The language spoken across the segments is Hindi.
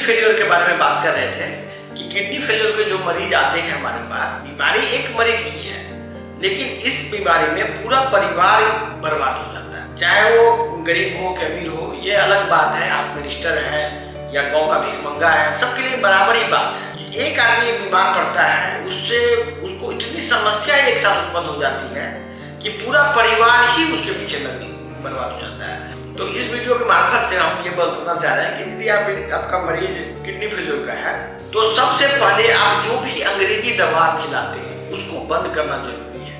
फेलियर के बारे में बात कर रहे थे कि किडनी फेलियर के जो मरीज आते हैं हमारे पास, बीमारी एक मरीज की है, लेकिन इस बीमारी में पूरा परिवार बर्बाद हो जाता है। चाहे वो गरीब हो कि अमीर हो, ये अलग बात है, आप मिनिस्टर हैं या गांव का भिखमंगा है, सबके लिए बराबर ही बात है। एक आदमी बीमार पड़ता है, उससे उसको इतनी समस्या एक साथ उत्पन्न हो जाती है कि पूरा परिवार ही उसके पीछे बर्बाद हो जाता है। तो इस वीडियो के मार्फत से हम ये बताना चाह रहे हैं कि यदि आपका मरीज किडनी फेलियर का है तो सबसे पहले आप जो भी अंग्रेजी दवा खिलाते हैं उसको बंद करना जरूरी है,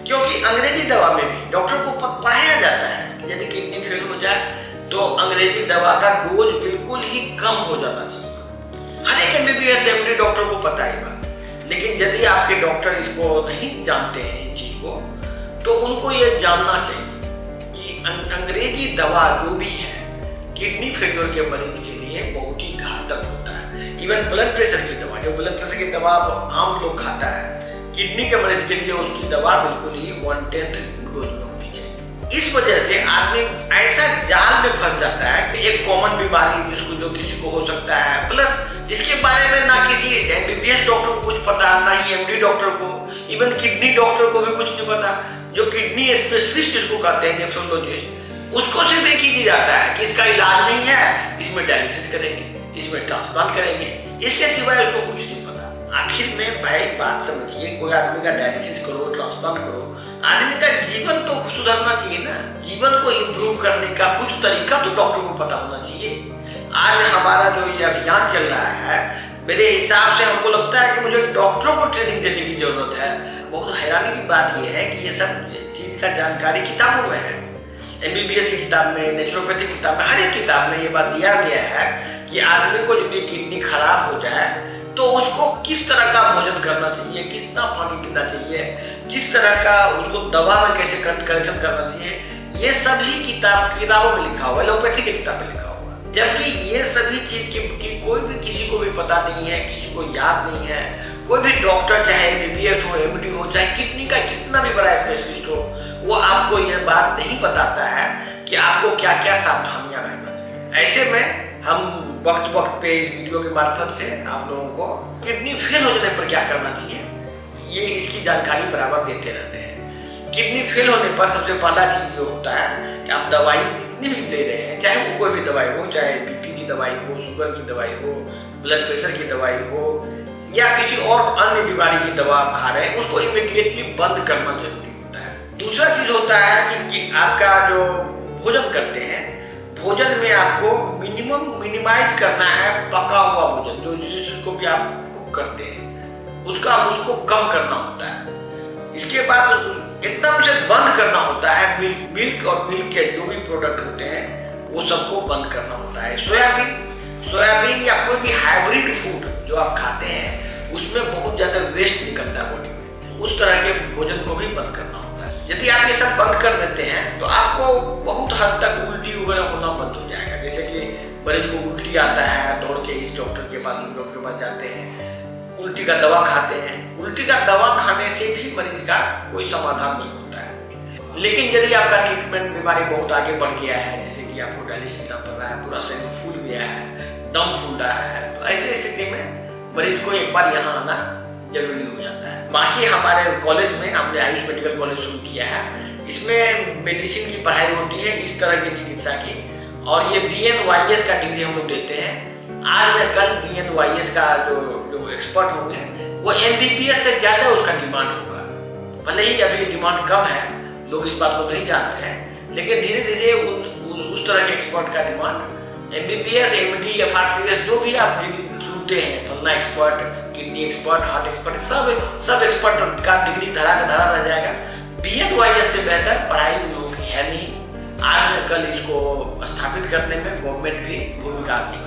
क्योंकि अंग्रेजी दवा में भी डॉक्टर को पढ़ाया जाता है कि यदि किडनी फेल हो जाए तो अंग्रेजी दवा का डोज बिल्कुल ही कम हो जाना चाहिए। हर एक MBBS MD डॉक्टर को पता है बात, लेकिन यदि आपके डॉक्टर इसको नहीं जानते हैं इस चीज को, तो उनको ये जानना चाहिए कि अंग्रेजी दवा जो भी है किडनी फेलियर के मरीज के लिए बहुत ही घातक होता है। इवन ब्लड प्रेशर की दवा, जो ब्लड प्रेशर की दवा आम लोग खाता है, किडनी के मरीज के लिए उसकी दवा बिल्कुल ही 1/10 डोज में होनी चाहिए। इस वजह से आदमी ऐसा जाल में फंस जाता है कि एक कॉमन बीमारी जिसको जो किसी को हो सकता है, प्लस इसके बारे में ना किसी MBBS डॉक्टर को कुछ पता, ना ही MD डॉक्टर को, इवन किडनी डॉक्टर को भी कुछ नहीं पता। जो किडनी स्पेशलिस्ट जिसको कहते हैं, नेफ्रोलॉजिस्ट, उसको सिर्फ एक ही चीज आता है कि इसका इलाज नहीं है, इसमें डायलिसिस करेंगे, इसमें ट्रांसप्लांट करेंगे, इसके सिवाय उसको कुछ नहीं पता। आखिर में भाई बात समझिए, कोई आदमी का डायलिसिस करो, ट्रांसप्लांट करो, आदमी का जीवन तो सुधरना चाहिए ना। जीवन को इम्प्रूव करने का कुछ तरीका तो डॉक्टर को पता होना चाहिए। आज हमारा जो ये अभियान चल रहा है, मेरे हिसाब से हमको लगता है कि मुझे डॉक्टरों को ट्रेनिंग देने की जरूरत है। बहुत हैरानी की बात यह है कि ये सब चीज का जानकारी किताबों में है, MBBS की किताब में, नेचुरोपैथी किताब में, हर एक किताब में ये बात दिया गया है कि आदमी को जब किडनी खराब हो जाए तो उसको किस तरह का भोजन करना चाहिए, कितना पानी पीना चाहिए, किस तरह का उसको दवा में कैसे करेक्शन करना चाहिए, ये सभी किताबों में लिखा हुआ है, एलोपैथी की किताब में लिखा हुआ है। जबकि ये सभी चीज की कोई भी किसी को भी पता नहीं है, किसी को याद नहीं है। कोई भी डॉक्टर, चाहे MBBS हो, MD हो, चाहे किडनी का कितना भी बड़ा स्पेशलिस्ट हो, वो आपको ये बात नहीं बताता है कि आपको क्या क्या सावधानियां रखना चाहिए। ऐसे में हम वक्त वक्त पे इस वीडियो के मार्फत से आप लोगों को किडनी फेल हो जाने पर क्या करना चाहिए, ये इसकी जानकारी बराबर देते रहते हैं। किडनी फेल होने पर सबसे पहला चीज जो होता है कि आप दवाई जितनी भी दे रहे हैं, चाहे वो कोई भी दवाई हो, चाहे BP की दवाई हो, शुगर की दवाई हो, ब्लड प्रेशर की दवाई हो, या किसी और अन्य बीमारी की दवा आप खा रहे हैं, उसको इमीडिएटली बंद करना जरूरी होता है। दूसरा चीज होता है कि आपका जो भोजन करते हैं, भोजन में आपको मिनिमाइज करना है पका हुआ भोजन, जो जिसको भी आप कुक करते हैं उसको कम करना होता है। इसके बाद एकदम से बंद करना होता है मिल्क और मिल्क के जो भी प्रोडक्ट होते हैं वो सबको बंद करना होता है। सोयाबीन या कोई भी हाइब्रिड फूड जो आप खाते हैं उसमें बहुत ज्यादा वेस्ट निकलता है बॉडी में, उस तरह के भोजन को भी बंद करना होता है। यदि आप ये सब बंद कर देते हैं तो आपको बहुत हद तक उल्टी वगैरह होना बंद हो जाएगा। जैसे कि मरीज को उल्टी आता है, दौड़ के इस डॉक्टर के पास, उस डॉक्टर के पास जाते हैं, उल्टी का दवा खाते हैं। उल्टी का दवा खाने से भी मरीज का कोई समाधान नहीं होता है। लेकिन यदि आपका ट्रीटमेंट बीमारी बहुत आगे बढ़ गया है, जैसे कि आपको डायलिसिस करना पड़ रहा है, पूरा शरीर फूल गया है, दम फूल रहा है, तो ऐसी स्थिति में मरीज को एक बार यहाँ आना जरूरी हो जाता है। बाकी हमारे कॉलेज में हमने आयुष मेडिकल कॉलेज शुरू किया है, इसमें मेडिसिन की पढ़ाई होती है, इस तरह की चिकित्सा की, और ये BNYS का डिग्री हम लोग देते हैं। आज न कल BNYS का जो एक्सपर्ट होंगे वो MBBS से ज्यादा उसका डिमांड होगा। भले ही अभी डिमांड कम है, लोग इस बात को नहीं जान रहे हैं, लेकिन धीरे धीरे उस तरह के एक्सपर्ट का डिमांड MBBS, MD, FRCS जो भी आप डिग्री सुनते हैं, फलना expert, kidney expert, heart expert, सब एक्सपर्ट का डिग्री धरा का धरा रह जाएगा। BNYS से बेहतर पढ़ाई उन लोगों की है नहीं। आज न कल इसको स्थापित करने में गवर्नमेंट भी भूमिका निभा